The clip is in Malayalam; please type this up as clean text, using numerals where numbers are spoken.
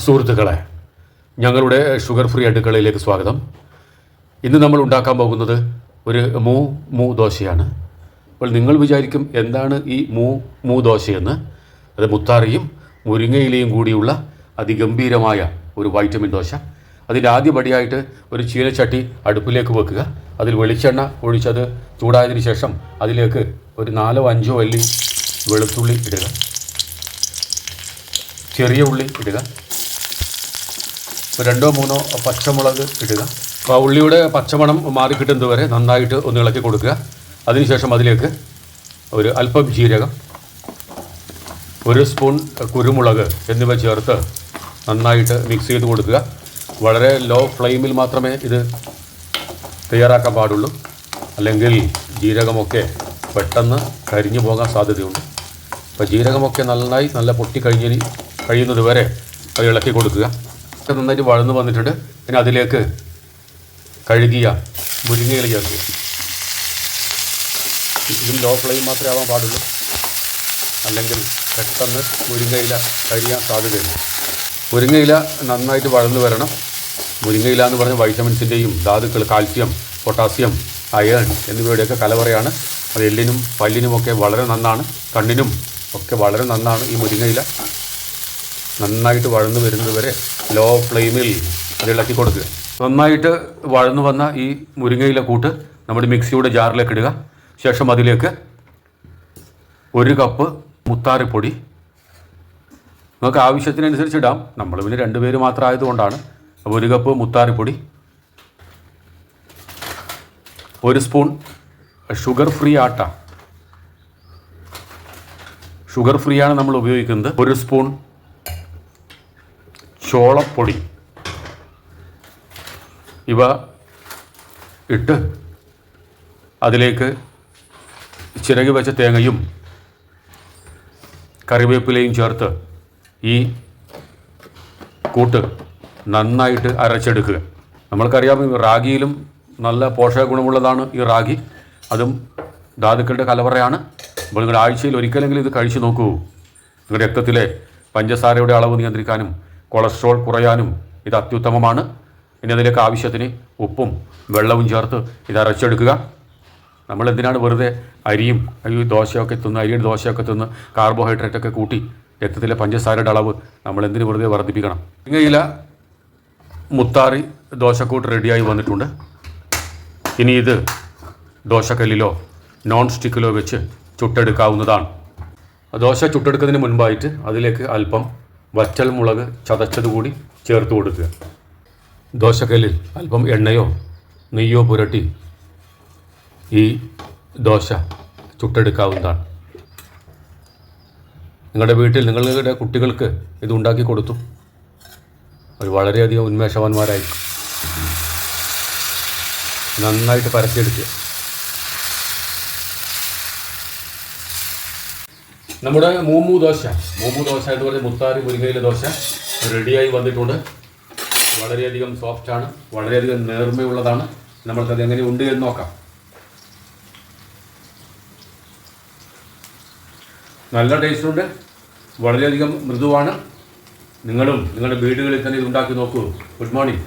സുഹൃത്തുക്കളെ, ഞങ്ങളുടെ ഷുഗർ ഫ്രീ അടുക്കളയിലേക്ക് സ്വാഗതം. ഇന്ന് നമ്മൾ ഉണ്ടാക്കാൻ പോകുന്നത് ഒരു മൂ ദോശയാണ്. അപ്പോൾ നിങ്ങൾ വിചാരിക്കും എന്താണ് ഈ മൂ ദോശയെന്ന്. അത് മുത്താറിയും മുരിങ്ങയിലയും കൂടിയുള്ള അതിഗംഭീരമായ ഒരു വൈറ്റമിൻ ദോശ. അതിൻ്റെ ആദ്യപടിയായിട്ട് ഒരു ചീനച്ചട്ടി അടുപ്പിലേക്ക് വെക്കുക. അതിൽ വെളിച്ചെണ്ണ ഒഴിച്ചത് ചൂടായതിനു ശേഷം അതിലേക്ക് ഒരു 4-5 അല്ലി വെളുത്തുള്ളി ഇടുക, ചെറിയ ഉള്ളി ഇടുക, 2-3 പച്ചമുളക് ഇടുക. അപ്പോൾ ഉള്ളിയുടെ പച്ചമണം മാറിക്കിട്ടുന്നത് വരെ നന്നായിട്ട് ഒന്ന് ഇളക്കി കൊടുക്കുക. അതിനുശേഷം അതിലേക്ക് ഒരു അല്പം ജീരകം, 1 സ്പൂൺ കുരുമുളക് എന്നിവ ചേർത്ത് നന്നായിട്ട് മിക്സ് ചെയ്ത് കൊടുക്കുക. വളരെ ലോ ഫ്ലെയിമിൽ മാത്രമേ ഇത് തയ്യാറാക്കാൻ പാടുള്ളൂ, അല്ലെങ്കിൽ ജീരകമൊക്കെ പെട്ടെന്ന് കരിഞ്ഞു പോകാൻ സാധ്യതയുണ്ട്. അപ്പോൾ ജീരകമൊക്കെ നല്ല പൊട്ടി കഴിയുന്നത് വരെ അത് ഇളക്കി കൊടുക്കുക. നന്നായിട്ട് വഴന്നു വന്നിട്ടുണ്ട്. പിന്നെ അതിലേക്ക് കഴുകിയ മുരിങ്ങയില ചേർക്കുക. ഇതും ലോ ഫ്ലെയിം മാത്രമേ ആവാൻ പാടുള്ളൂ, അല്ലെങ്കിൽ പെട്ടെന്ന് മുരിങ്ങയില കരിയാൻ സാധ്യതയുണ്ട്. മുരിങ്ങയില നന്നായിട്ട് വഴന്നു വരണം. മുരിങ്ങയില എന്ന് പറഞ്ഞ വൈറ്റമിൻസിൻ്റെയും ധാതുക്കൾ, കാൽസ്യം, പൊട്ടാസ്യം, അയൺ എന്നിവയുടെയൊക്കെ കലവറയാണ്. അത് എല്ലിനും പല്ലിനുമൊക്കെ വളരെ നന്നാണ്, കണ്ണിനും ഒക്കെ വളരെ നന്നാണ്. ഈ മുരിങ്ങയില നന്നായിട്ട് വഴന്നു വരുന്നത് വരെ ലോ ഫ്ലെയിമിൽ അത് ഇളക്കി കൊടുക്കുക. നന്നായിട്ട് വഴന്നു വന്ന ഈ മുരിങ്ങയില കൂട്ട് നമ്മുടെ മിക്സിയുടെ ജാറിലേക്ക് ഇടുക. ശേഷം അതിലേക്ക് 1 കപ്പ് മുത്താറിപ്പൊടി, നമുക്ക് ആവശ്യത്തിനനുസരിച്ച് ഇടാം. നമ്മൾ പിന്നെ 2 പേര് മാത്രം ആയതുകൊണ്ടാണ്. അപ്പോൾ 1 കപ്പ് മുത്താറിപ്പൊടി, 1 സ്പൂൺ ഷുഗർ ഫ്രീ ആട്ട, ഷുഗർ ഫ്രീ ആണ് നമ്മൾ ഉപയോഗിക്കുന്നത്, 1 സ്പൂൺ ചോളപ്പൊടി. ഇവ ഇട്ട് അതിലേക്ക് ചിരകി വെച്ച തേങ്ങയും കറിവേപ്പിലയും ചേർത്ത് ഈ കൂട്ട് നന്നായിട്ട് അരച്ചെടുക്കുക. നമ്മൾക്കറിയാം, റാഗിയിലും നല്ല പോഷക ഗുണമുള്ളതാണ് ഈ റാഗി. അതും ധാതുക്കളുടെ കലവറയാണ്. അപ്പോൾ നിങ്ങൾ ആഴ്ചയിൽ ഒരിക്കലെങ്കിലും ഇത് കഴിച്ചു നോക്കൂ. നിങ്ങളുടെ രക്തത്തിലെ പഞ്ചസാരയുടെ അളവ് നിയന്ത്രിക്കാനും കൊളസ്ട്രോൾ കുറയാനും ഇത് അത്യുത്തമമാണ്. ഇനി അതിലേക്ക് ആവശ്യത്തിന് ഉപ്പും വെള്ളവും ചേർത്ത് ഇത് അരച്ചെടുക്കുക. നമ്മളെന്തിനാണ് വെറുതെ അരിയുടെ ദോശയൊക്കെ തിന്ന് കാർബോഹൈഡ്രേറ്റൊക്കെ കൂട്ടി രക്തത്തിലെ പഞ്ചസാരയുടെ അളവ് നമ്മളെന്തിന് വെറുതെ വർദ്ധിപ്പിക്കണം. മുരിങ്ങയില മുത്താറി ദോശക്കൂട്ട് റെഡിയായി വന്നിട്ടുണ്ട്. ഇനി ഇത് ദോശക്കല്ലിലോ നോൺ സ്റ്റിക്കിലോ വെച്ച് ചുട്ടെടുക്കാവുന്നതാണ്. ദോശ ചുട്ടെടുക്കുന്നതിന് മുൻപായിട്ട് അതിലേക്ക് അല്പം വറ്റൽ മുളക് ചതച്ചത് കൂടി ചേർത്ത് കൊടുക്കുക. ദോശക്കല്ലിൽ അല്പം എണ്ണയോ നെയ്യോ പുരട്ടി ഈ ദോശ ചുട്ടെടുക്കാവുന്നതാണ്. നിങ്ങളുടെ വീട്ടിൽ നിങ്ങളുടെ കുട്ടികൾക്ക് ഇത് ഉണ്ടാക്കി കൊടുത്തു, അവർ വളരെയധികം ഉന്മേഷവാന്മാരായിരിക്കും. നന്നായിട്ട് പരത്തിയെടുക്കുക. നമ്മുടെ മൂമൂ ദോശ എന്ന് പറഞ്ഞ മുത്താറി മുരിങ്ങയില ദോശ റെഡിയായി വന്നിട്ടുണ്ട്. വളരെയധികം സോഫ്റ്റാണ്, വളരെയധികം നേർമയുള്ളതാണ്. നമ്മൾക്കത് എങ്ങനെ ഉണ്ട് എന്ന് നോക്കാം. നല്ല ടേസ്റ്റുണ്ട്, വളരെയധികം മൃദുവാണ്. നിങ്ങളും നിങ്ങളുടെ വീടുകളിൽ തന്നെ ഇത് ഉണ്ടാക്കി നോക്കൂ. Good morning.